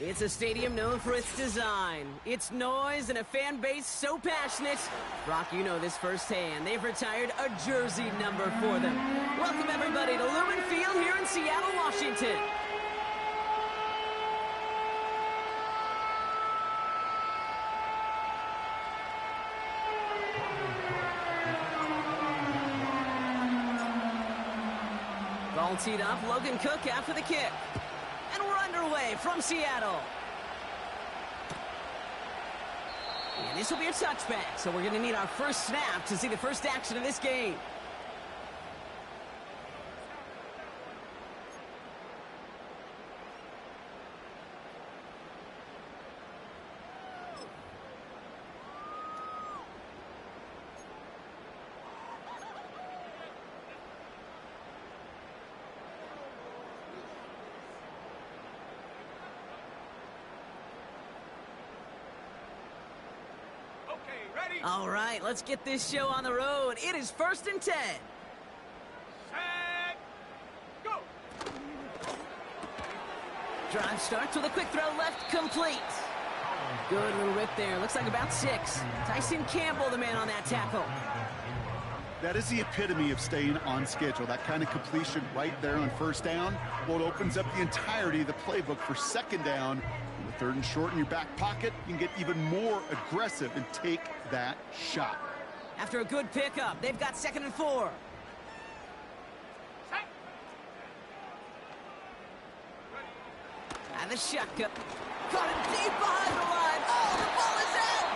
It's a stadium known for its design, its noise, and a fan base so passionate. Brock, you know this firsthand. They've retired a jersey number for them. Welcome, everybody, to Lumen Field here in Seattle, Washington. Ball teed up, Logan Cook after the kick. And we're underway from Seattle. And this will be a touchback, so we're going to need our first snap to see the first action of this game. All right, let's get this show on the road. It is 1st and 10. Set, go! Drive starts with a quick throw left, complete. Good little rip there. Looks like about 6. Tyson Campbell, the man on that tackle. That is the epitome of staying on schedule. That kind of completion right there on first down. Well, it opens up the entirety of the playbook for second down. With 3rd and short in your back pocket, you can get even more aggressive and take that shot. After a good pickup, they've got 2nd and 4. And the shotgun. Caught him deep behind the line. Oh, the ball is out!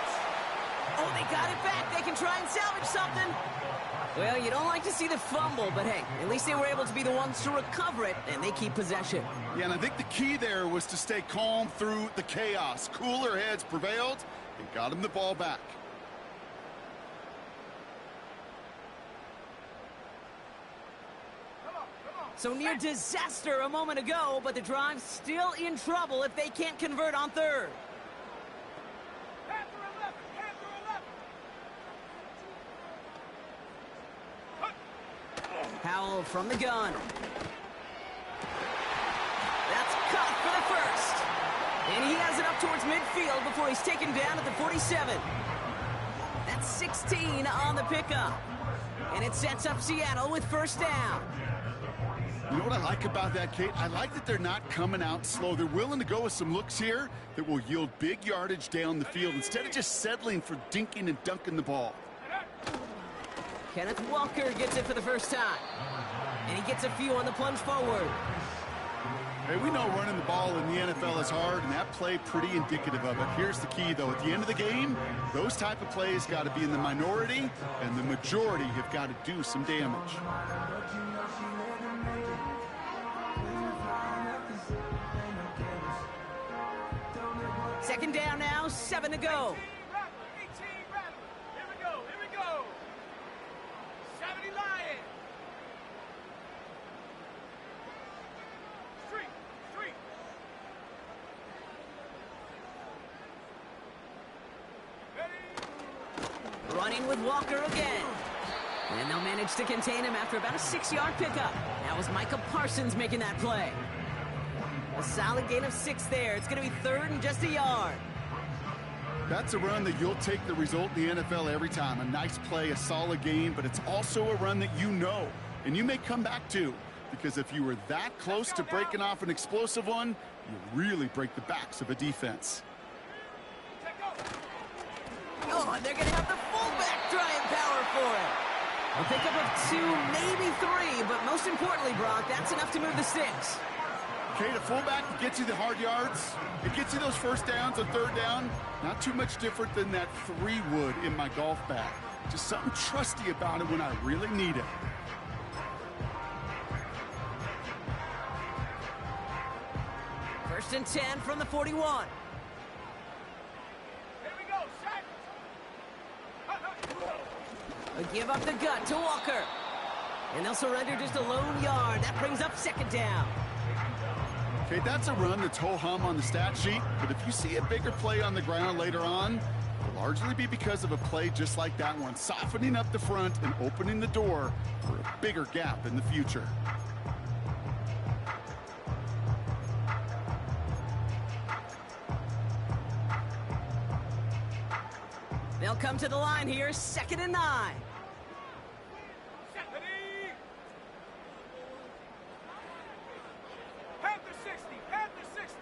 Oh, they got it back. They can try and salvage something. Well, you don't like to see the fumble, but hey, at least they were able to be the ones to recover it, and they keep possession. Yeah, and I think the key there was to stay calm through the chaos. Cooler heads prevailed and got him the ball back. So near disaster a moment ago, but the drive's still in trouble if they can't convert on 3rd. Howell from the gun. That's caught for the first. And he has it up towards midfield before he's taken down at the 47. That's 16 on the pickup. And it sets up Seattle with 1st down. You know what I like about that, Kate? I like that they're not coming out slow. They're willing to go with some looks here that will yield big yardage down the field instead of just settling for dinking and dunking the ball. Kenneth Walker gets it for the first time. And he gets a few on the plunge forward. Hey, we know running the ball in the NFL is hard, and that play pretty indicative of it. Here's the key, though. At the end of the game, those type of plays got to be in the minority, and the majority have got to do some damage. Second down now, 7 to go. Running with Walker again. And they'll manage to contain him after about a 6-yard pickup. That was Micah Parsons making that play. A solid gain of 6 there. It's going to be 3rd and just a yard. That's a run that you'll take the result in the NFL every time. A nice play, a solid game, but it's also a run that you know, and you may come back to, because if you were that close to breaking off an explosive one, you really break the backs of a defense. Oh, and they're going to have the fullback trying power for it. A pickup of 2, maybe 3, but most importantly, Brock, that's enough to move the sticks. Okay, the fullback gets you the hard yards. It gets you those first downs on 3rd down. Not too much different than that 3 wood in my golf bag. Just something trusty about it when I really need it. First and 10 from the 41. A give up the gut to Walker. And they'll surrender just a lone yard. That brings up 2nd down. Okay, that's a run that's ho-hum on the stat sheet, but if you see a bigger play on the ground later on, it'll largely be because of a play just like that one, softening up the front and opening the door for a bigger gap in the future. come to the line here, 2nd and 9. Panther 60, Panther 60.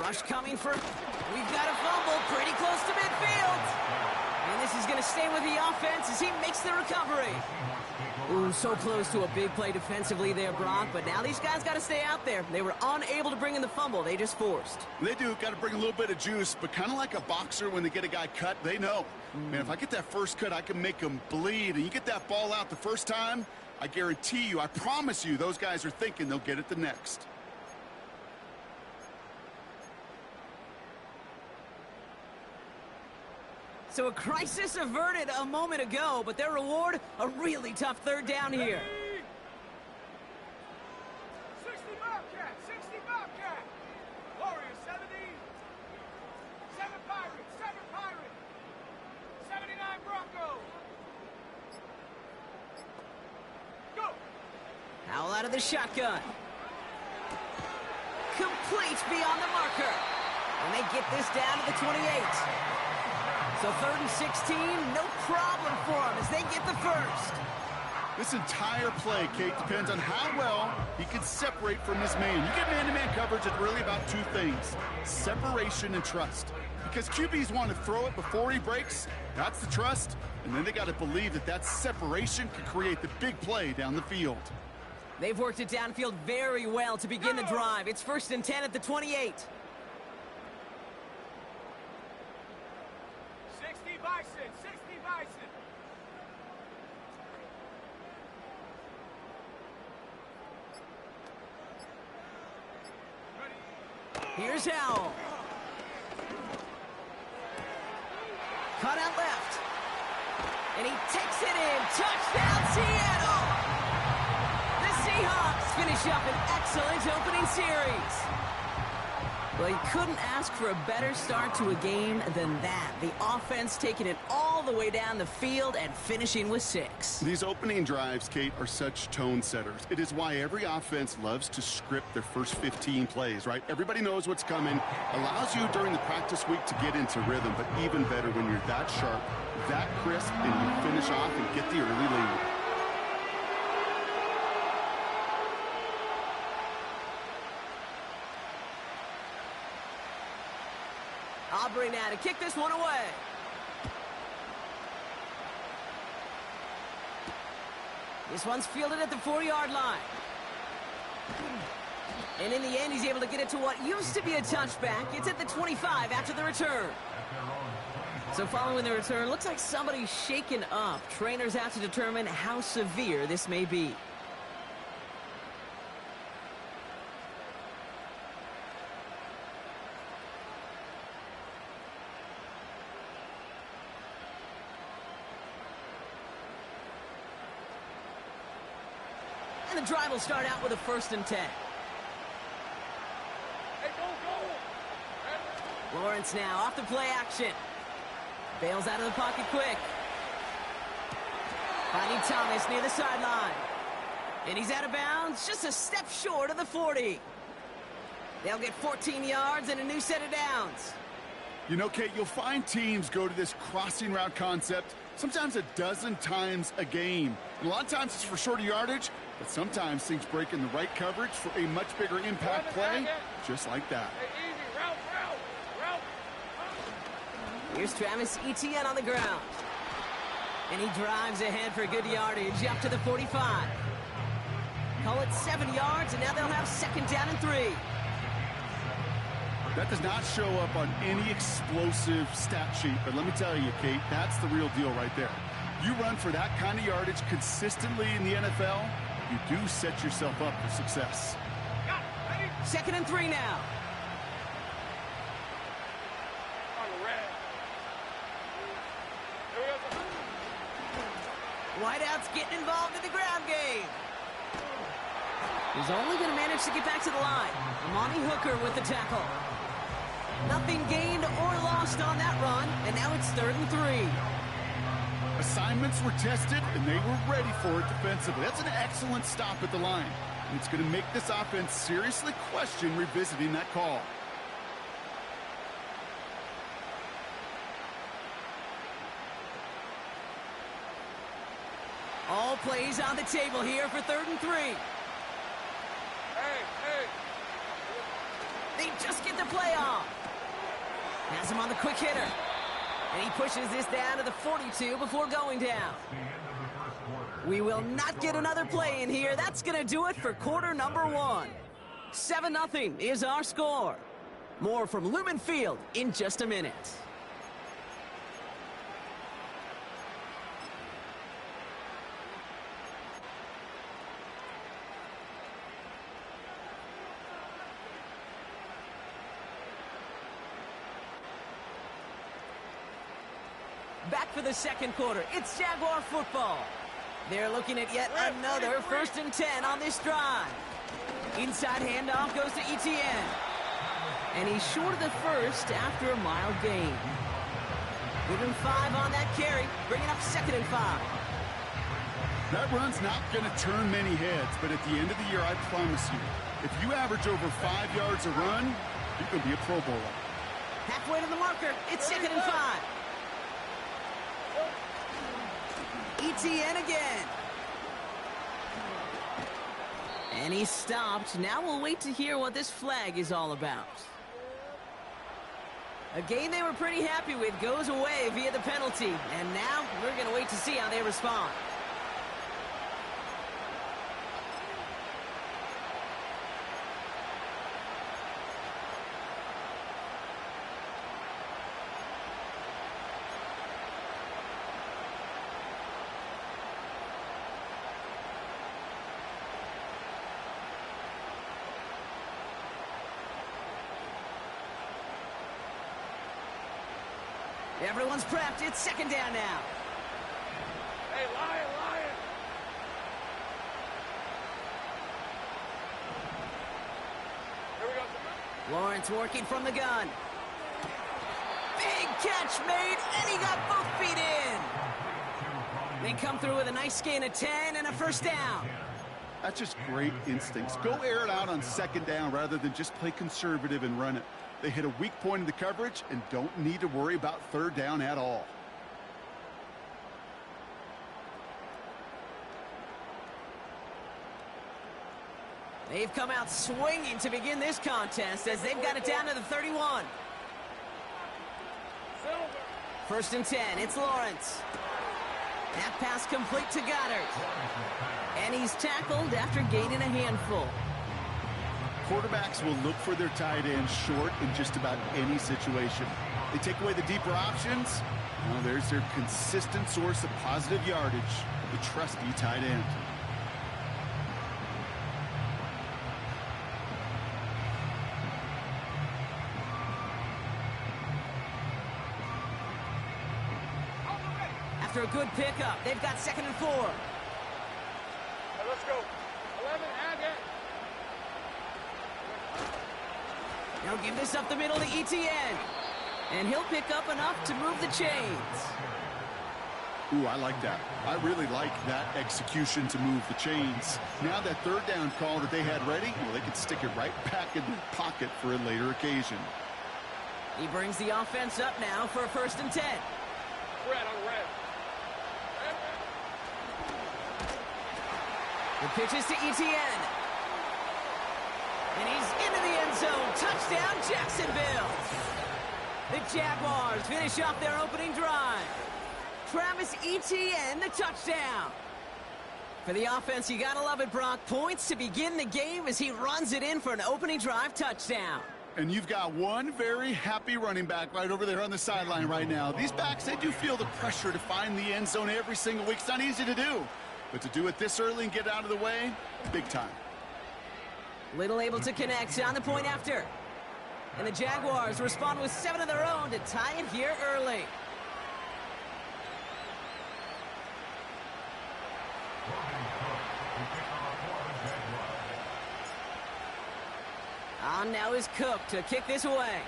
Rush coming for... We've got a fumble pretty close to midfield. And this is going to stay with the offense as he makes the recovery. Ooh, so close to a big play defensively there, Brock. But now these guys got to stay out there. They were unable to bring in the fumble. They just forced. They do. Got to bring a little bit of juice. But kind of like a boxer when they get a guy cut, they know. Man, if I get that first cut, I can make them bleed. And you get that ball out the first time, I guarantee you, I promise you, those guys are thinking they'll get it the next. So a crisis averted a moment ago, but their reward, a really tough 3rd down here. 60 Bobcat, 60 Bobcat. Warriors 70. 7 Pirates, 7 Pirates. 79 Broncos. Go. Howell out of the shotgun. Complete beyond the marker. And they get this down to the 28. So 3rd and 16, no problem for them as they get the first. This entire play, Kate, depends on how well he can separate from his man. You get man-to-man coverage, it's really about 2 things, separation and trust. Because QBs want to throw it before he breaks, that's the trust, and then they got to believe that that separation can create the big play down the field. They've worked it downfield very well to begin the drive. It's 1st and 10 at the 28. 60 Bison, 60 Bison. Here's Howell. Cut out left. And he takes it in. Touchdown, Seattle! The Seahawks finish up an excellent opening series. Well, you couldn't ask for a better start to a game than that. The offense taking it all the way down the field and finishing with 6. These opening drives, Kate, are such tone setters. It is why every offense loves to script their first 15 plays, right? Everybody knows what's coming. Allows you during the practice week to get into rhythm, but even better when you're that sharp, that crisp, and you finish off and get the early lead. Aubrey now to kick this one away. This one's fielded at the 40-yard line. And in the end, he's able to get it to what used to be a touchback. It's at the 25 after the return. So following the return, looks like somebody's shaken up. Trainers have to determine how severe this may be. And the drive will start out with a 1st and 10. Hey, go. Lawrence now off the play action. Bails out of the pocket quick. Finding Thomas near the sideline. And he's out of bounds, just a step short of the 40. They'll get 14 yards and a new set of downs. You know, Kate, you'll find teams go to this crossing route concept sometimes a dozen times a game. And a lot of times it's for shorter yardage, but sometimes things break in the right coverage for a much bigger impact play, just like that. Hey, easy. Route. Here's Travis Etienne on the ground. And he drives ahead for good yardage up to the 45. Call it 7 yards, and now they'll have 2nd down and 3. That does not show up on any explosive stat sheet, but let me tell you, Kate, that's the real deal right there. You run for that kind of yardage consistently in the NFL, you do set yourself up for success. 2nd and 3 now. Whiteout's getting involved in the ground game. He's only going to manage to get back to the line. Amani Hooker with the tackle. Nothing gained or lost on that run, and now it's 3rd and 3. Assignments were tested, and they were ready for it defensively. That's an excellent stop at the line. And it's going to make this offense seriously question revisiting that call. All plays on the table here for 3rd and 3. Hey! They just get the play off. Has him on the quick hitter. And he pushes this down to the 42 before going down. We will not get another play in here. That's going to do it for quarter number 1. 7-0 is our score. More from Lumen Field in just a minute. Back for the second quarter. It's Jaguar football. They're looking at yet another 1st and 10 on this drive. Inside handoff goes to Etienne. And he's short of the first after a mild gain. Give him 5 on that carry, bringing up 2nd and 5. That run's not going to turn many heads, but at the end of the year, I promise you, if you average over 5 yards a run, you're going to be a Pro Bowler. Halfway to the marker, it's 2nd and 5. Etienne again. And he stopped. Now we'll wait to hear what this flag is all about. A game they were pretty happy with goes away via the penalty. And now we're going to wait to see how they respond. Everyone's prepped. It's 2nd down now. Hey, Lion! Here we go. Lawrence working from the gun. Big catch made, and he got both feet in. They come through with a nice gain of 10 and a 1st down. That's just great instincts. Go air it out on 2nd down rather than just play conservative and run it. They hit a weak point in the coverage and don't need to worry about 3rd down at all. They've come out swinging to begin this contest as they've got it down to the 31. 1st and 10, it's Lawrence. That pass complete to Goddard. And he's tackled after gaining a handful. Quarterbacks will look for their tight end short in just about any situation. They take away the deeper options. Well, there's their consistent source of positive yardage, the trusty tight end. After a good pickup, they've got 2nd and 4. Hey, let's go. 11, and it. Now give this up the middle to Etienne. And he'll pick up enough to move the chains. Ooh, I like that. I really like that execution to move the chains. Now that 3rd down call that they had ready, well, they can stick it right back in their pocket for a later occasion. He brings the offense up now for a 1st and 10. Red on red. The pitch is to Etienne. And he's into the end zone. Touchdown, Jacksonville. The Jaguars finish off their opening drive. Travis Etienne, the touchdown. For the offense, you gotta love it, Brock. Points to begin the game as he runs it in for an opening drive touchdown. And you've got one very happy running back right over there on the sideline right now. These backs, they do feel the pressure to find the end zone every single week. It's not easy to do. But to do it this early and get out of the way, big time. Little able to connect on the point after. And the Jaguars respond with 7 of their own to tie it here early. On now is Cook to kick this away.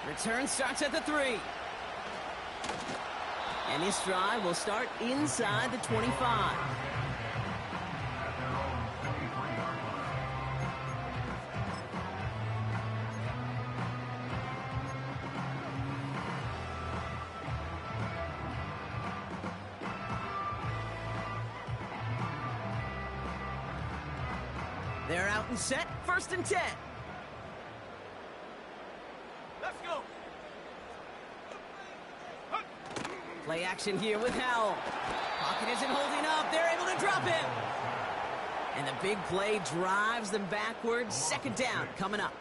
Return starts at the 3. And this drive will start inside the 25. They're out and set, 1st and 10. Let's go. Play action here with Howell. Pocket isn't holding up. They're able to drop him. And the big play drives them backwards. 2nd down coming up.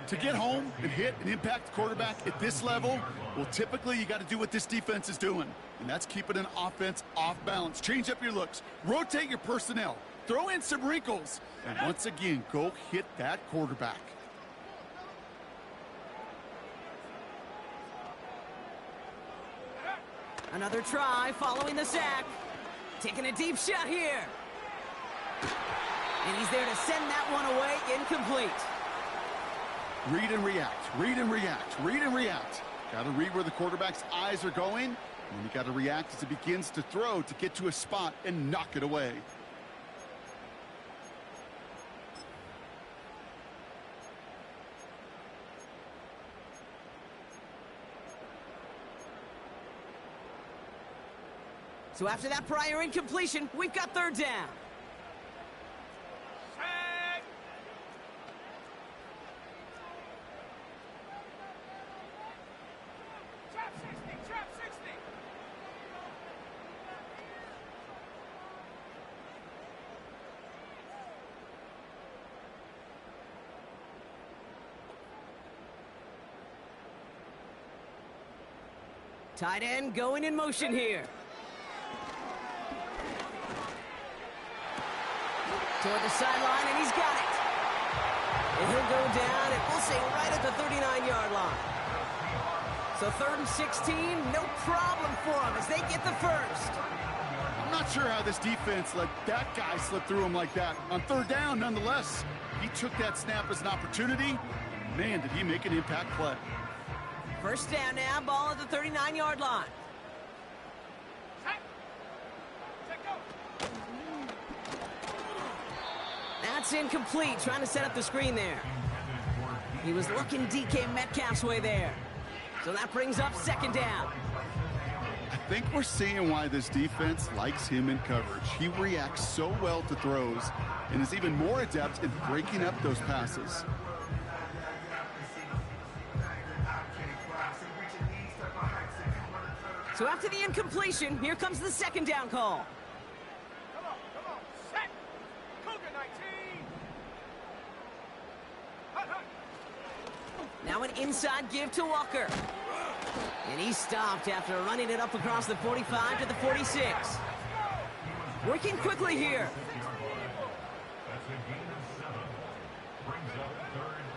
To get home and hit and impact the quarterback at this level, well, typically you got to do what this defense is doing, and that's keeping an offense off balance. Change up your looks, rotate your personnel, throw in some wrinkles, and once again, go hit that quarterback. Another try following the sack. Taking a deep shot here. And he's there to send that one away, incomplete. Read and react, read and react, read and react. Got to read where the quarterback's eyes are going, and you got to react as it begins to throw to get to a spot and knock it away. So after that prior incompletion, we've got 3rd down. Trap 60. Tight end going in motion here. Toward the sideline, and he's got it. And he'll go down, and we'll say right at the 39-yard line. So 3rd and 16, no problem for them as they get the 1st. I'm not sure how this defense let that guy slip through him like that. On 3rd down, nonetheless, he took that snap as an opportunity. Man, did he make an impact play. 1st down now, ball at the 39-yard line. That's incomplete, trying to set up the screen there. He was looking DK Metcalf's way there. So that brings up 2nd down. I think we're seeing why this defense likes him in coverage. He reacts so well to throws and is even more adept at breaking up those passes. So after the incompletion, here comes the 2nd down call. Come on. Set. Cougar 19. Hut. Now an inside give to Walker. And he stopped after running it up across the 45 to the 46. Working quickly here.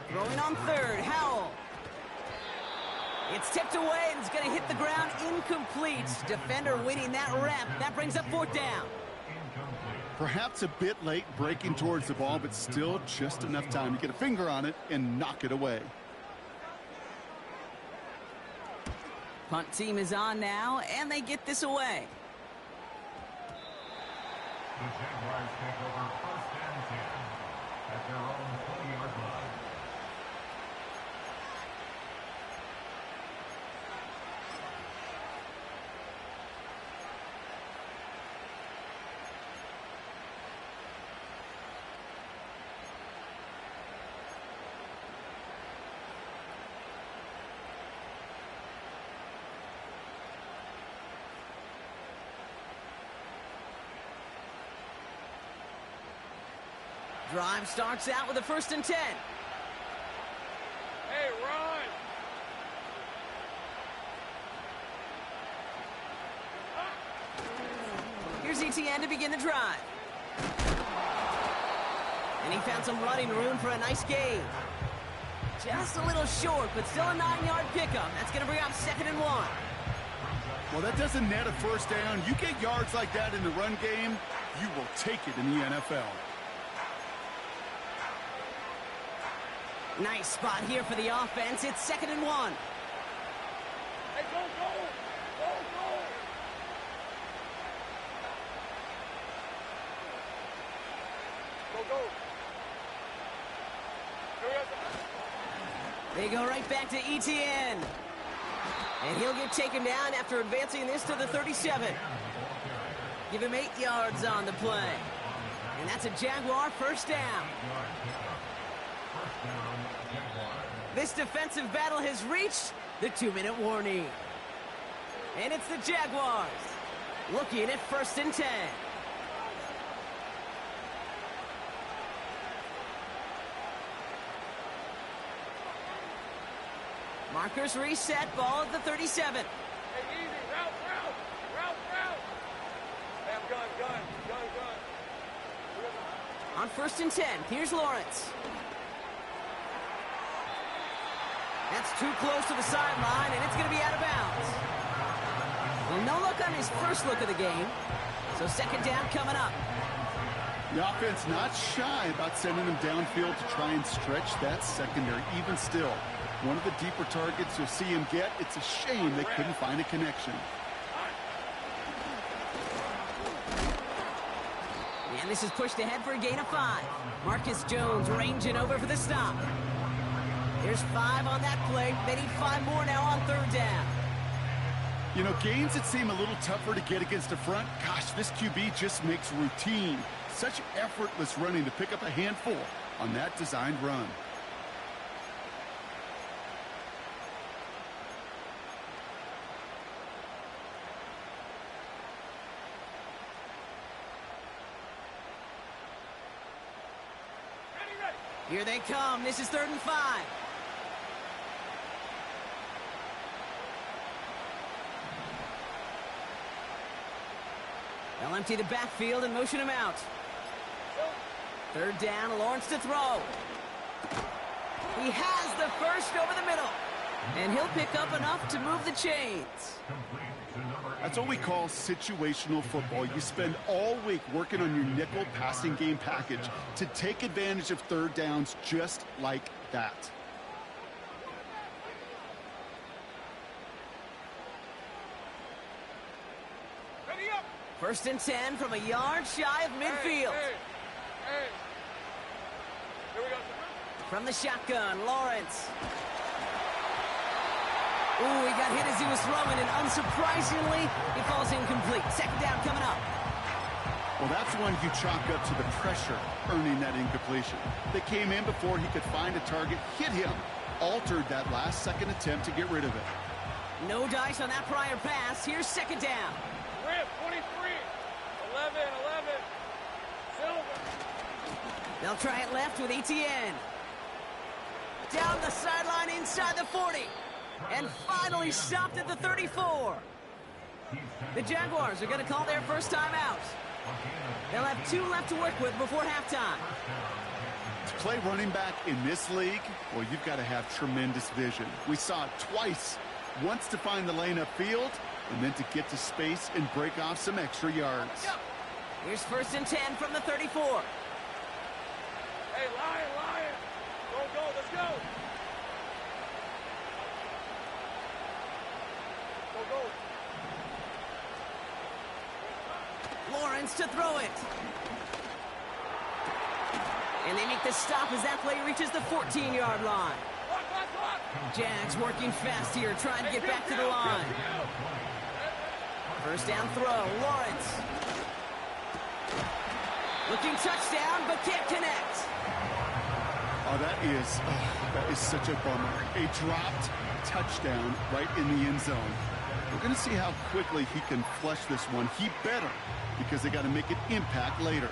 Throwing on 3rd, Howell. It's tipped away and it's going to hit the ground incomplete. Defender winning that rep. That brings up 4th down. Perhaps a bit late breaking towards the ball, but still just enough time to get a finger on it and knock it away. Punt team is on now, and they get this away. The Jaguars take over 1st and 10 at their own 20-yard line. Drive starts out with a 1st and 10. Hey, run. Here's ETN to begin the drive. And he found some running room for a nice gain. Just a little short, but still a 9-yard pickup. That's going to bring up 2nd and 1. Well, that doesn't net a 1st down. You get yards like that in the run game, you will take it in the NFL. Nice spot here for the offense. It's 2nd and 1. Hey, go. Go. They go right back to ETN. And he'll get taken down after advancing this to the 37. Give him 8 yards on the play. And that's a Jaguar first down. First down, Jaguars. This defensive battle has reached the 2-minute warning. And it's the Jaguars looking at 1st and 10. Markers reset, ball at the 37. Hey, easy. Route. Hey, I'm gun. On 1st and 10, here's Lawrence. That's too close to the sideline, and it's going to be out of bounds. Well, no look on his first look of the game. So 2nd down coming up. The offense not shy about sending them downfield to try and stretch that secondary. Even still, one of the deeper targets you'll see him get. It's a shame they couldn't find a connection. And this is pushed ahead for a gain of 5. Marcus Jones ranging over for the stop. There's 5 on that play. They need 5 more now on 3rd down. You know, gains that seem a little tougher to get against the front, gosh, this QB just makes routine. Such effortless running to pick up a handful on that designed run. Here they come. This is 3rd and 5. They'll empty the backfield and motion him out. 3rd down, Lawrence to throw. He has the first over the middle. And he'll pick up enough to move the chains. That's what we call situational football. You spend all week working on your nickel passing game package to take advantage of 3rd downs just like that. Ready up. 1st and 10 from a yard shy of midfield. Hey. Here we go. From the shotgun, Lawrence. Ooh, he got hit as he was throwing, and unsurprisingly, he falls incomplete. 2nd down coming up. Well, that's one you chalk up to the pressure earning that incompletion. They came in before he could find a target, hit him, altered that last-second attempt to get rid of it. No dice on that prior pass. Here's 2nd down. Rip, 23. 11. Silver. They'll try it left with Etienne. Down the sideline inside the 40. And finally stopped at the 34. The Jaguars are going to call their first time out. They'll have 2 left to work with before halftime. To play running back in this league, well, you've got to have tremendous vision. We saw it twice. Once to find the lane upfield, and then to get to space and break off some extra yards. Here's 1st and 10 from the 34. Hey, Lion. Go, let's go. Go. Lawrence to throw it. And they make the stop as that play reaches the 14-yard line. Lock. Jags working fast here, trying to get back to the line. 1st down throw, Lawrence. Looking touchdown, but can't connect. Oh, that is such a bummer. A dropped touchdown right in the end zone. We're going to see how quickly he can flush this one. He better, because they got to make an impact later.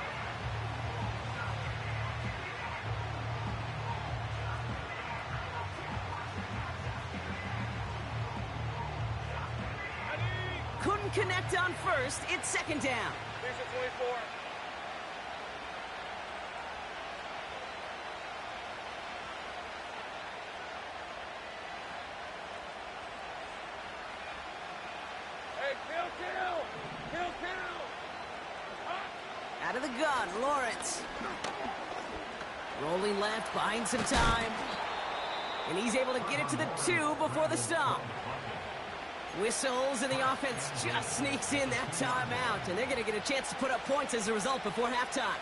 Couldn't connect on 1st. It's 2nd down. These are 24. Out of the gun, Lawrence. Rolling left, buying some time. And he's able to get it to the 2 before the stop. Whistles, and the offense just sneaks in that timeout. And they're going to get a chance to put up points as a result before halftime.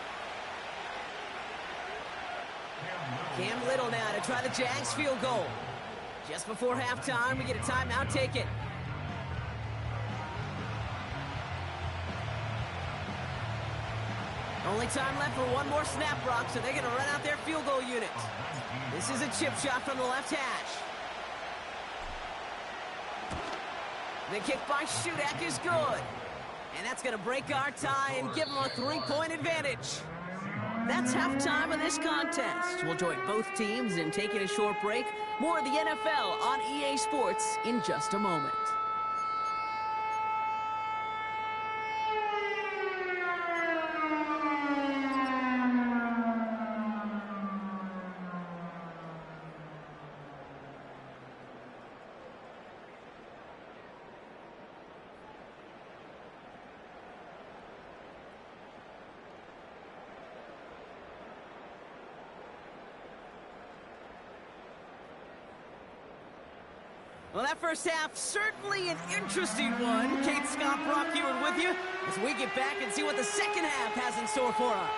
Cam Little now to try the Jags field goal. Just before halftime, we get a timeout taken. Only time left for one more snap, Brock, so they're going to run out their field goal unit. This is a chip shot from the left hash. The kick by Shudak is good. And that's going to break our tie and give them a 3-point advantage. That's halftime of this contest. We'll join both teams in taking a short break. More of the NFL on EA Sports in just a moment. Well, that first half, certainly an interesting one. Kate, Scott, Brock here with you as we get back and see what the second half has in store for us.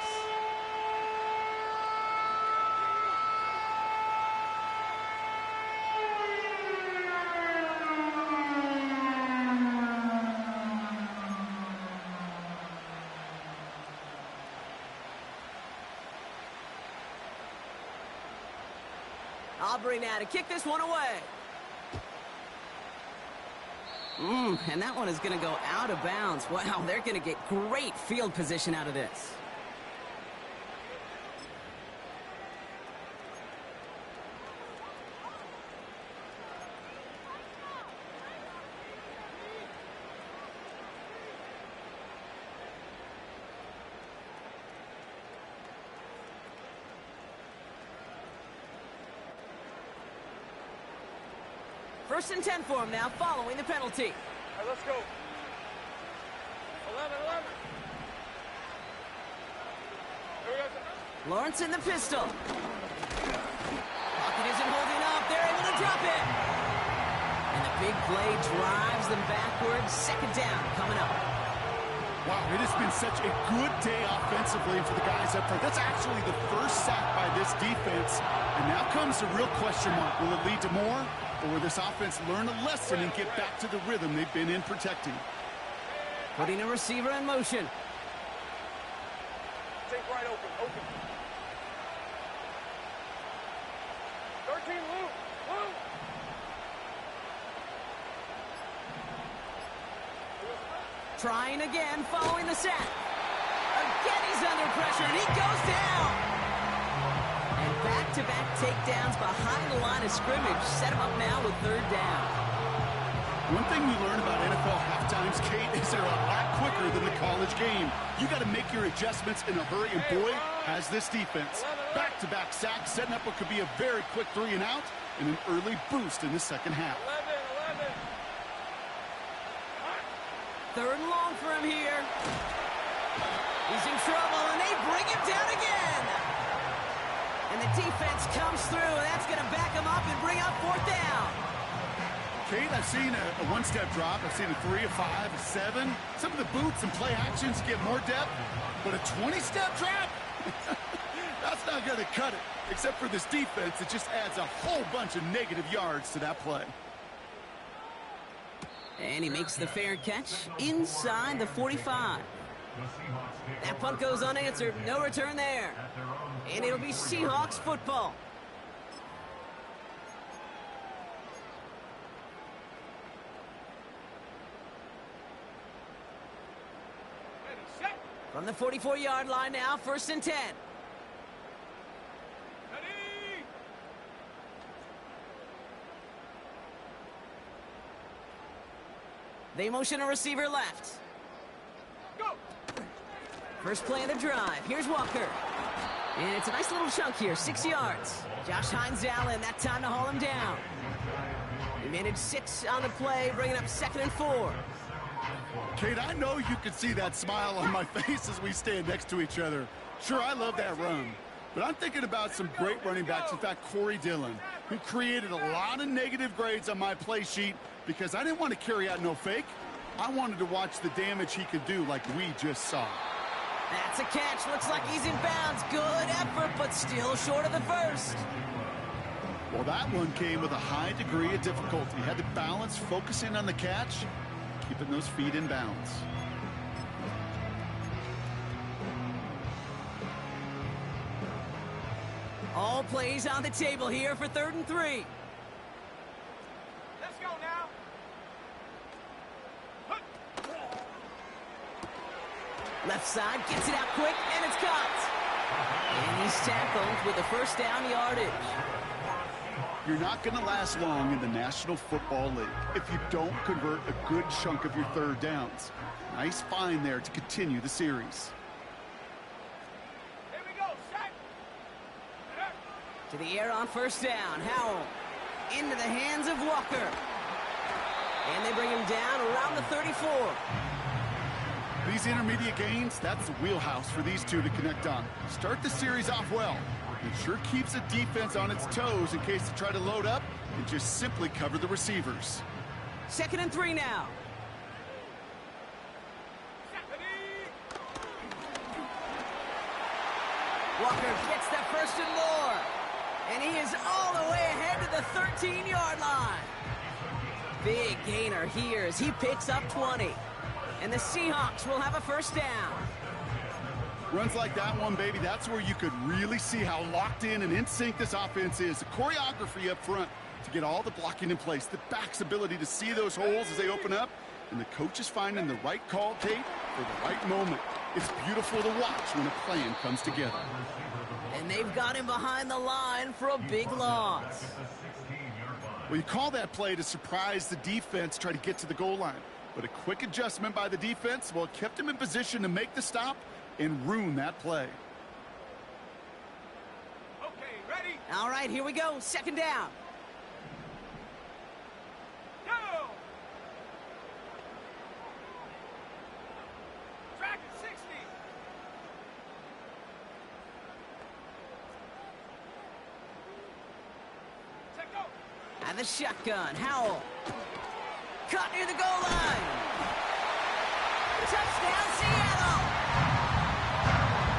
Aubrey now to kick this one away. And that one is going to go out of bounds. Wow, they're going to get great field position out of this. First and 10 for him now, following the penalty. All right, let's go. 11. Here we go. Lawrence in the pistol. Pocket isn't holding up. They're able to drop it. And the big play drives them backwards. Second down coming up. Wow, it has been such a good day offensively for the guys up front. That's actually the first sack by this defense. And now comes the real question mark. Will it lead to more? Or will this offense learn a lesson and get back to the rhythm they've been in protecting? Putting a receiver in motion. Take right open. 13, Luke. Trying again, following the sack. Again, he's under pressure, and he goes down. And back-to-back takedowns behind the line of scrimmage set him up now with third down. One thing we learn about NFL halftimes, Kate, is they're a lot quicker than the college game. You got to make your adjustments in a hurry, and boy, has this defense. Back-to-back sacks, setting up what could be a very quick 3 and out, and an early boost in the second half. 11. Third and long for him here. He's in trouble, and they bring him down again. And the defense comes through, and that's going to back him up and bring up fourth down. Kate, I've seen a one-step drop. I've seen a 3, a 5, a 7. Some of the boots and play actions give more depth, but a 20-step drop? That's not going to cut it. Except for this defense, it just adds a whole bunch of negative yards to that play. And he makes the fair catch inside the 45. That punt goes unanswered. No return there. And it'll be Seahawks football. From the 44-yard line now, first and 10. They motion a receiver left. Go. First play of the drive. Here's Walker. And it's a nice little chunk here, 6 yards. Josh Hines Allen, that time to haul him down. He managed 6 on the play, bringing up 2nd and 4. Kate, I know you can see that smile on my face as we stand next to each other. Sure, I love that run. But I'm thinking about some great running backs. In fact, Corey Dillon, who created a lot of negative grades on my play sheet because I didn't want to carry out no fake. I wanted to watch the damage he could do like we just saw. That's a catch. Looks like he's in bounds. Good effort, but still short of the first. Well, that one came with a high degree of difficulty. He had to balance focusing on the catch, keeping those feet in bounds. plays on the table here for 3rd and 3. Let's go now. Left side gets it out quick, and it's caught. And he's tackled with a first down yardage. You're not going to last long in the National Football League if you don't convert a good chunk of your 3rd downs. Nice find there to continue the series. Here we go, set. To the air on first down. Howell into the hands of Walker. And they bring him down around the 34. These intermediate gains, that's the wheelhouse for these two to connect on. Start the series off well. It sure keeps the defense on its toes in case they try to load up and just simply cover the receivers. 2nd and 3 now. Walker gets that 1st and more. And he is all the way ahead to the 13-yard line. Big gainer here as he picks up 20. And the Seahawks will have a first down. Runs like that one, baby, that's where you could really see how locked in and in sync this offense is. The choreography up front to get all the blocking in place, the back's ability to see those holes as they open up, and the coach is finding the right call, Kate, for the right moment. It's beautiful to watch when a plan comes together. And they've got him behind the line for a big loss. Well, you call that play to surprise the defense, try to get to the goal line. But a quick adjustment by the defense, well, it kept him in position to make the stop and ruin that play. Okay, ready? All right, here we go. 2nd down. Go! Track at 60. Check go. And the shotgun. Howell. Caught near the goal line. Touchdown, Seattle.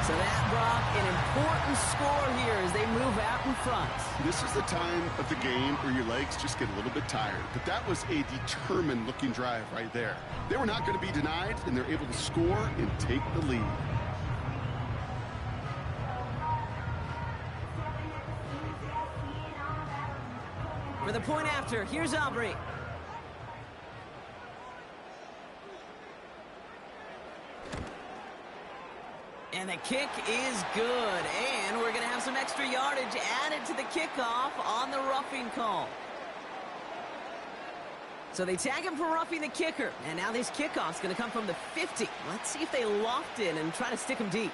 So that brought an important score here as they move out in front. This is the time of the game where your legs just get a little bit tired. But that was a determined-looking drive right there. They were not going to be denied, and they're able to score and take the lead. For the point after, here's Aubrey. And the kick is good. And we're going to have some extra yardage added to the kickoff on the roughing call. So they tag him for roughing the kicker. And now this kickoff's going to come from the 50. Let's see if they loft in and try to stick him deep.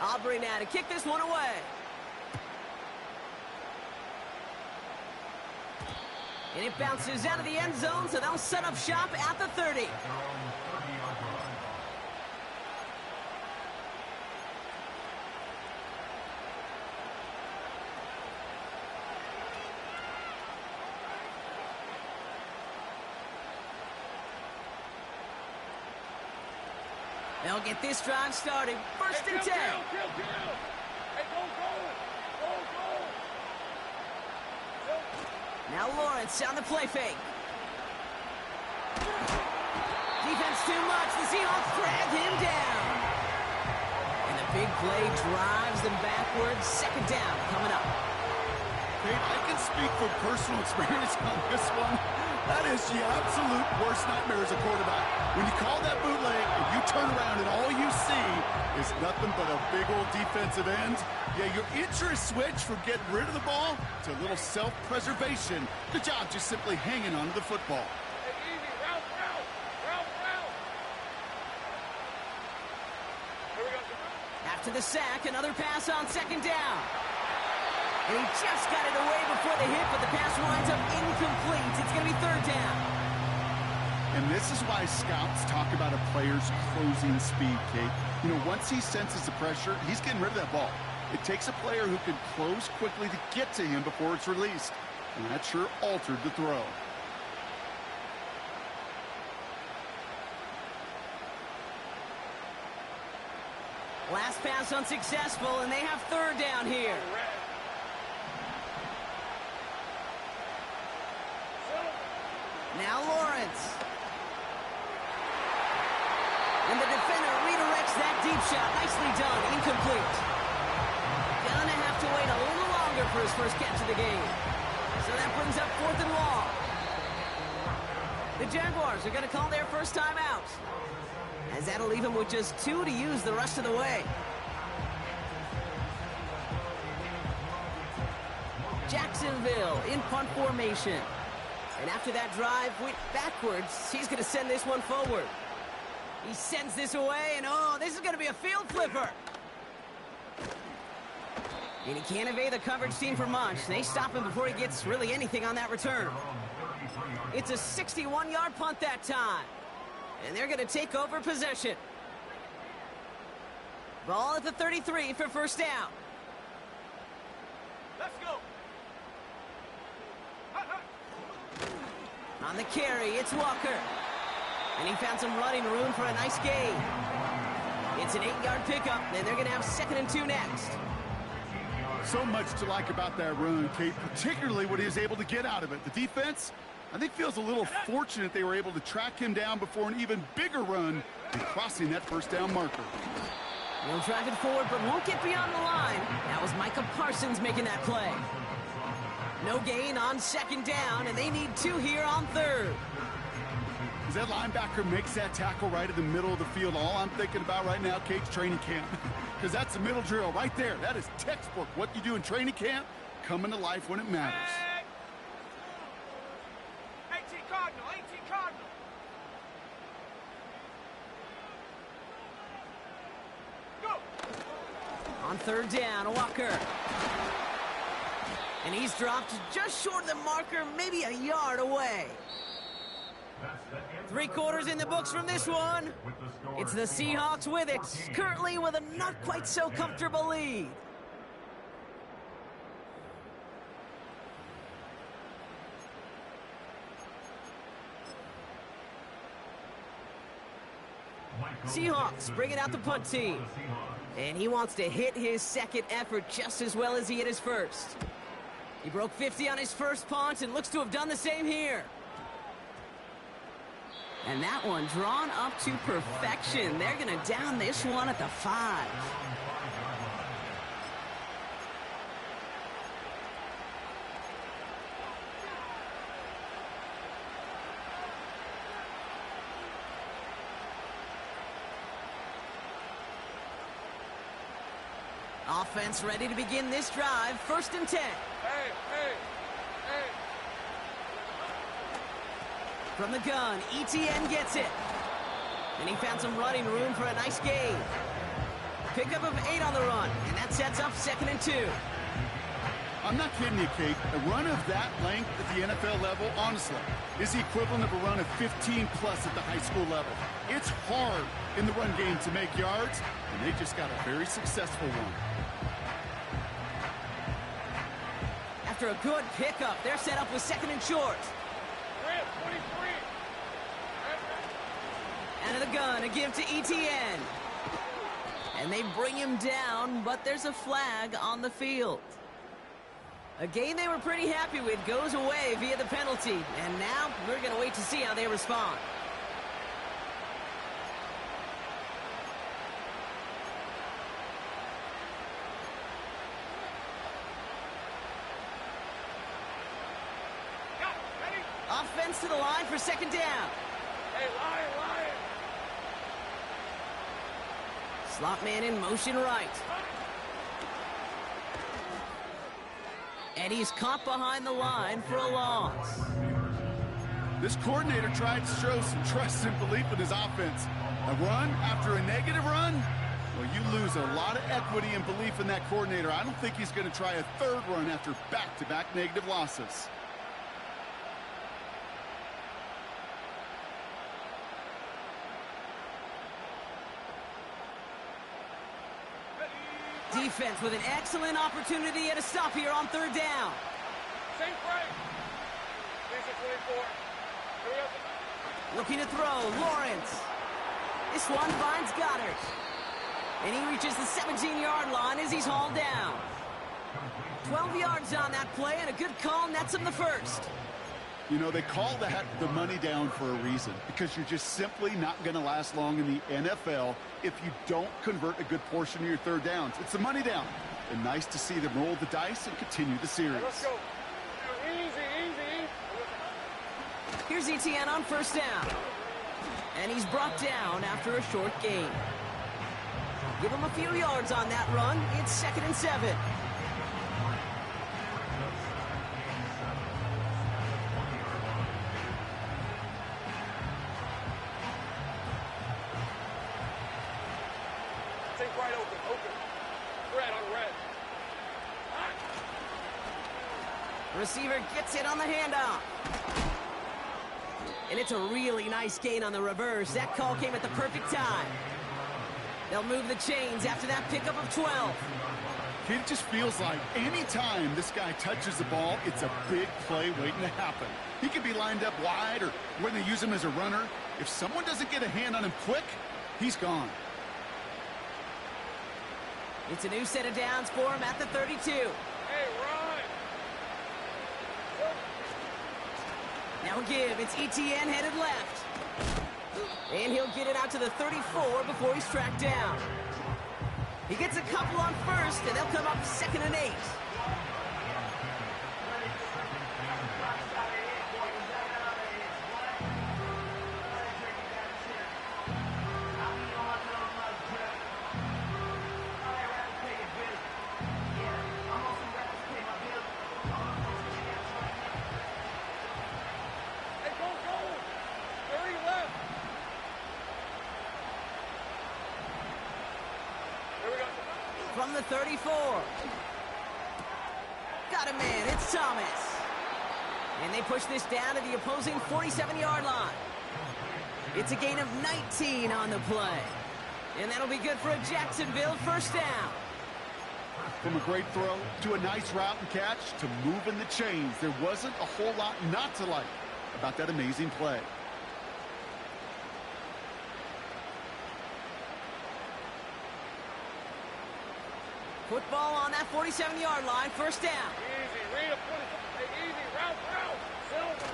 Aubrey now to kick this one away. And it bounces out of the end zone, so they'll set up shop at the 30. They'll get this drive started. 1st and 10. Kill. Hey, go. Now Lawrence on the play fake. Defense too much. The Seahawks drag him down. And the big play drives them backwards. 2nd down coming up. Kate, I can speak from personal experience on this one. That is the absolute worst nightmare as a quarterback. When you call that bootleg and you turn around and all you see is nothing but a big old defensive end, yeah, your interest switch from getting rid of the ball to a little self-preservation. Good job just simply hanging on to the football. Hey, easy. Route. Here we go. After the sack, another pass on 2nd down. And he just got it away before the hit, but the pass winds up incomplete. It's going to be 3rd down. And this is why scouts talk about a player's closing speed, Kate. You know, once he senses the pressure, he's getting rid of that ball. It takes a player who can close quickly to get to him before it's released. And that sure altered the throw. Last pass unsuccessful, and they have 3rd down here. Now Lawrence. And the defender redirects that deep shot. Nicely done. Incomplete. Gonna have to wait a little longer for his first catch of the game. So that brings up 4th and long. The Jaguars are going to call their first time out, as that'll leave him with just 2 to use the rest of the way. Jacksonville in punt formation. And after that drive went backwards, he's going to send this one forward. He sends this away, and oh, this is going to be a field flipper. And he can't evade the coverage team for much. They stop him before he gets really anything on that return. It's a 61-yard punt that time. And they're going to take over possession. Ball at the 33 for first down. Let's go. On the carry, it's Walker. And he found some running room for a nice gain. It's an 8-yard pickup, and they're going to have 2nd and 2 next. So much to like about that run, Kate, particularly what he was able to get out of it. The defense, I think, feels a little fortunate they were able to track him down before an even bigger run and crossing that first down marker. He'll drive it forward, but won't get beyond the line. That was Micah Parsons making that play. No gain on 2nd down, and they need 2 here on 3rd. As that linebacker makes that tackle right in the middle of the field, all I'm thinking about right now, Kate's training camp. Because that's the middle drill right there. That is textbook. What you do in training camp, coming to life when it matters. 18 Cardinal, 18 Cardinal. Go. On 3rd down, Walker. And he's dropped just short of the marker, maybe a yard away. 3 quarters in the books from this one. It's the Seahawks with it, currently with a not quite so comfortable lead. Seahawks bringing out the punt team. And he wants to hit his 2nd effort just as well as he hit his first. He broke 50 on his first punt and looks to have done the same here. And that one drawn up to perfection. They're going to down this one at the 5. Offense ready to begin this drive. 1st and 10. Hey. From the gun, ETN gets it. And he found some running room for a nice gain. Pickup of 8 on the run, and that sets up 2nd and 2. I'm not kidding you, Kate. A run of that length at the NFL level, honestly, is the equivalent of a run of 15-plus at the high school level. It's hard in the run game to make yards, and they just got a very successful one. After a good pickup, they're set up with 2nd and short. 23. Out of the gun, a give to ETN. And they bring him down, but there's a flag on the field. A game they were pretty happy with goes away via the penalty. And now we're going to wait to see how they respond. Offense to the line for 2nd down. Hey, Lion. Slot man in motion right. And he's caught behind the line for a loss. This coordinator tried to show some trust and belief in his offense. A run after a negative run? Well, you lose a lot of equity and belief in that coordinator. I don't think he's going to try a 3rd run after back-to-back negative losses. Defense with an excellent opportunity at a stop here on 3rd down. Same frame. These are 24. Hurry up. Looking to throw, Lawrence. This one finds Goddard. And he reaches the 17-yard line as he's hauled down. 12 yards on that play, and a good call nets him the 1st. You know, they call that the money down for a reason, because you're just simply not going to last long in the NFL if you don't convert a good portion of your third downs. It's the money down. And nice to see them roll the dice and continue the series. Let's go. Easy. Here's ETN on first down. And he's brought down after a short gain. Give him a few yards on that run. It's 2nd and 7. Take right open. Red on red. Receiver gets it on the handoff. And it's a really nice gain on the reverse. That call came at the perfect time. They'll move the chains after that pickup of 12. It just feels like any time this guy touches the ball, it's a big play waiting to happen. He could be lined up wide or when they use him as a runner. If someone doesn't get a hand on him quick, he's gone. It's a new set of downs for him at the 32. Hey, run! Now give. It's ETN headed left. And he'll get it out to the 34 before he's tracked down. He gets a couple on first, and they'll come up 2nd and 8. From the 34. Got a man. It's Thomas. And they push this down to the opposing 47-yard line. It's a gain of 19 on the play. And that'll be good for a Jacksonville first down. From a great throw to a nice route and catch to moving the chains, there wasn't a whole lot not to like about that amazing play. Football on that 47-yard line, first down. Easy, read a foot. Hey, easy, route. Silver.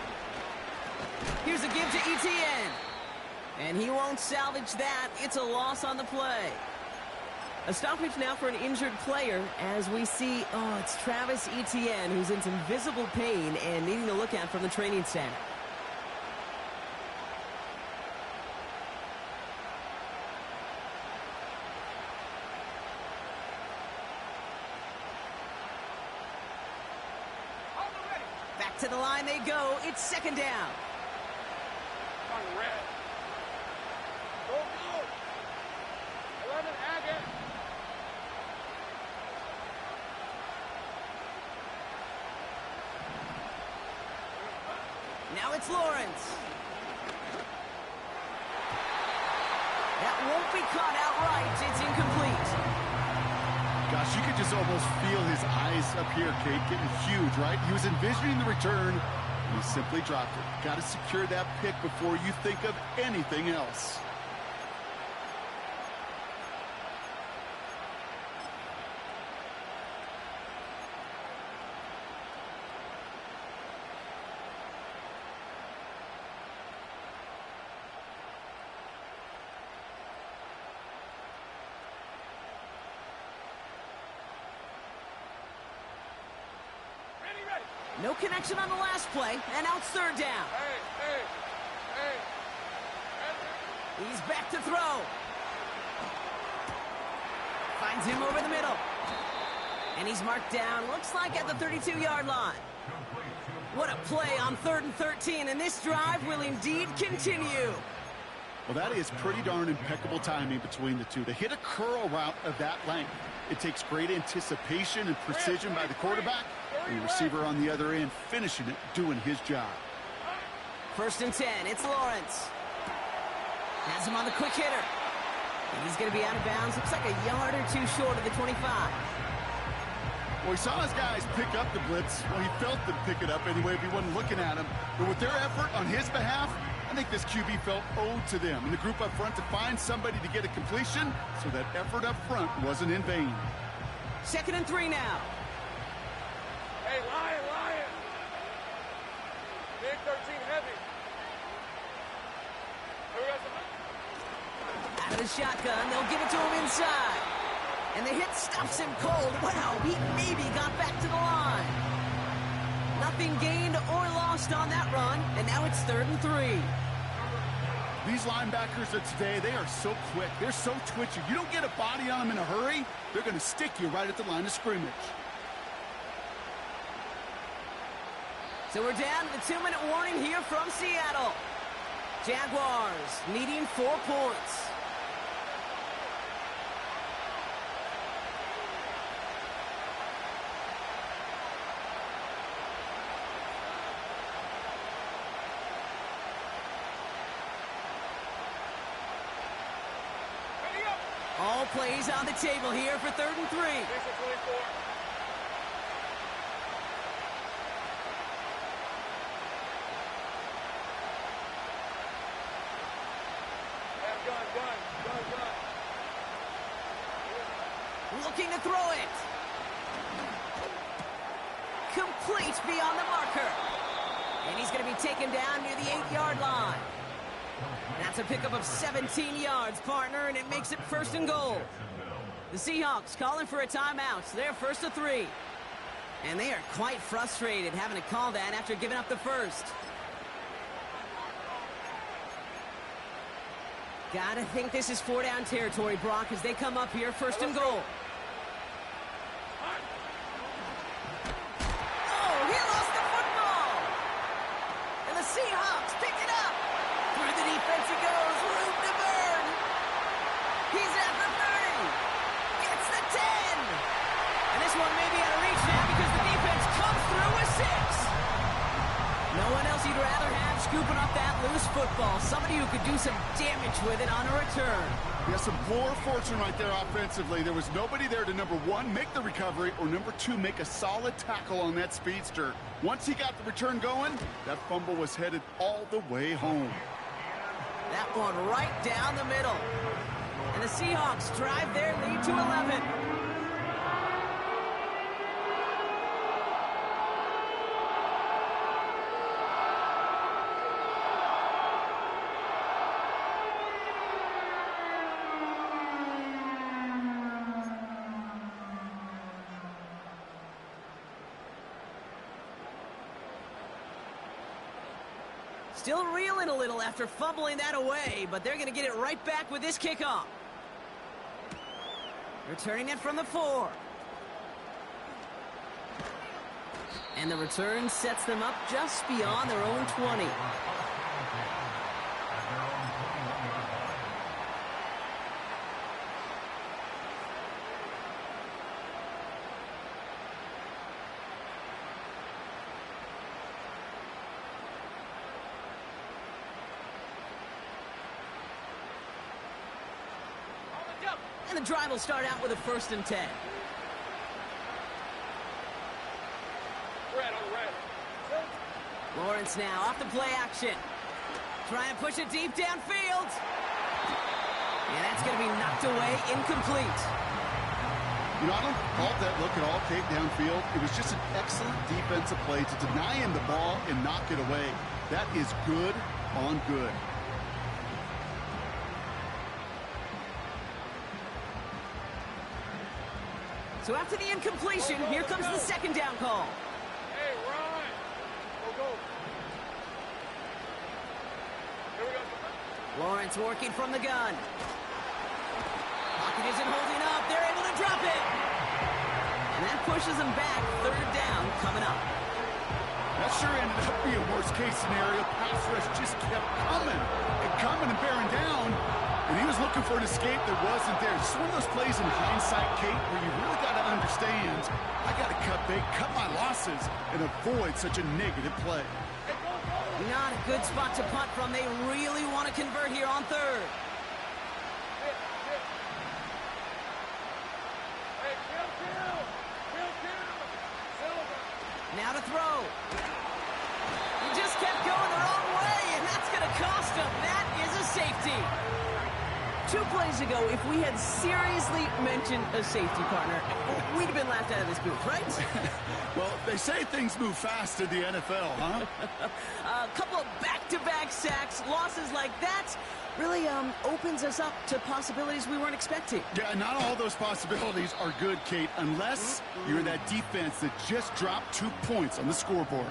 Here's a give to ETN. And he won't salvage that. It's a loss on the play. A stoppage now for an injured player as we see, it's Travis Etienne who's in some visible pain and needing to look at from the training center. Back to the line they go. It's 2nd down. On red. Go. 11, Agate. Now it's Lawrence. That won't be caught outright. It's incomplete. Gosh, you could just almost feel his eyes up here, Kate, getting huge, right? He was envisioning the return, and he simply dropped it. Got to secure that pick before you think of anything else. No connection on the last play, and now it's 3rd down. Hey. He's back to throw. Finds him over the middle. And he's marked down, looks like at the 32-yard line. What a play on 3rd and 13, and this drive will indeed continue. Well, that is pretty darn impeccable timing between the two. To hit a curl route of that length, it takes great anticipation and precision by the quarterback, and the receiver on the other end finishing it, doing his job. 1st and 10, it's Lawrence. Has him on the quick hitter. And he's going to be out of bounds. Looks like a yard or two short of the 25. Well, he saw his guys pick up the blitz. Well, he felt them pick it up anyway if he wasn't looking at him. But with their effort on his behalf, I think this QB felt owed to them and the group up front to find somebody to get a completion, so that effort up front wasn't in vain. 2nd and 3 now. Hey, Lion. Big 13 heavy. Here we go. Out of the shotgun, they'll give it to him inside. And the hit stuffs him cold. Wow, he maybe got back to the line. Nothing gained or lost on that run, and now it's 3rd and 3. These linebackers of today, they are so quick. They're so twitchy. You don't get a body on them in a hurry, they're going to stick you right at the line of scrimmage. So we're down to the 2-minute warning here from Seattle. Jaguars needing 4 points. All plays on the table here for 3rd and 3. Diesel 24. Gun. Looking to throw it. Complete beyond the marker. And he's going to be taken down near the 8-yard line. That's a pickup of 17 yards, partner, and it makes it 1st and goal. The Seahawks calling for a timeout. So they're 1st to 3. And they are quite frustrated having to call that after giving up the first. Gotta think this is 4-down territory, Brock, as they come up here 1st and goal. Oh, he lost the football! And the Seahawks pick it up. Through the defense he goes, room to burn. He's at the 30. Gets the 10. And this one may be out of reach now because the defense comes through with 6. No one else you'd rather have scooping up that loose football. Somebody who could do some damage with it on a return. Yeah, some poor fortune right there offensively. There was nobody there to, number 1, make the recovery, or number 2, make a solid tackle on that speedster. Once he got the return going, that fumble was headed all the way home. That one right down the middle. And the Seahawks drive their lead to 11. Still reeling a little after fumbling that away, but they're going to get it right back with this kickoff. Returning it from the 4. And the return sets them up just beyond their own 20. And the drive will start out with a 1st and 10. Red on the red. Lawrence now off the play action. Trying to push it deep downfield. And that's going to be knocked away, incomplete. You know, I don't fault that look at all, Kate, downfield. It was just an excellent defensive play to deny him the ball and knock it away. That is good on good. So after the incompletion, here comes the 2nd down call. Hey, run! Go. Here we go. Lawrence working from the gun. Pocket isn't holding up. They're able to drop it. And that pushes them back. 3rd down coming up. That sure ended up being worst-case scenario. Pass rush just kept coming and bearing down. And he was looking for an escape that wasn't there. Just one of those plays in hindsight, Kate, where you really got to understand, I got to cut bait, cut my losses, and avoid such a negative play. Not a good spot to punt from. They really want to convert here on 3rd. Hey, kill. Silver. Now to throw. He just kept going the wrong way, and that's going to cost him. That is a safety. 2 plays ago, if we had seriously mentioned a safety partner, we'd have been laughed out of this booth, right? Well, they say things move fast in the NFL, huh? A couple of back-to-back sacks, losses like that, really opens us up to possibilities we weren't expecting. Yeah, not all those possibilities are good, Kate, unless you're that defense that just dropped 2 points on the scoreboard.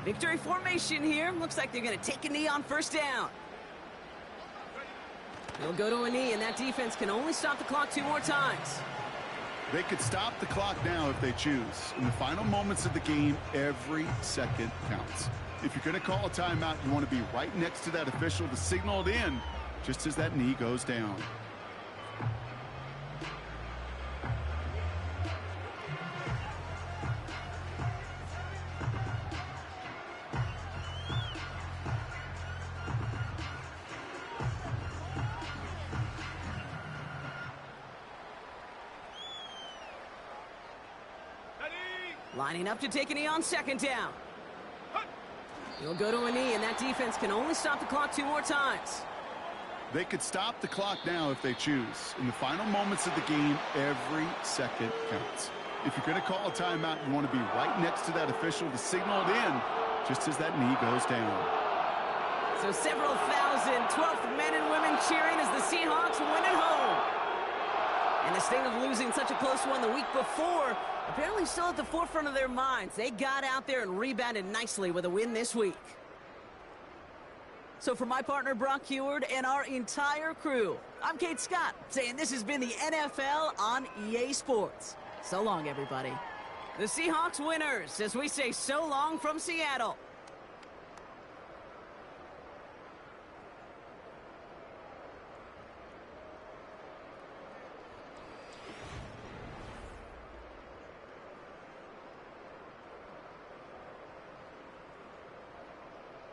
Victory formation here. Looks like they're going to take a knee on first down. They'll go to a knee, and that defense can only stop the clock 2 more times. They could stop the clock now if they choose. In the final moments of the game, every second counts. If you're going to call a timeout, you want to be right next to that official to signal it in just as that knee goes down. Lining up to take a knee on second down. He'll go to a knee, and that defense can only stop the clock 2 more times. They could stop the clock now if they choose. In the final moments of the game, every second counts. If you're going to call a timeout, you want to be right next to that official to signal it in just as that knee goes down. So several thousand 12th men and women cheering as the Seahawks win at home. And the sting of losing such a close one the week before apparently still at the forefront of their minds. They got out there and rebounded nicely with a win this week. So for my partner Brock Heward and our entire crew, I'm Kate Scott saying this has been the NFL on EA Sports. So long, everybody. The Seahawks winners as we say so long from Seattle.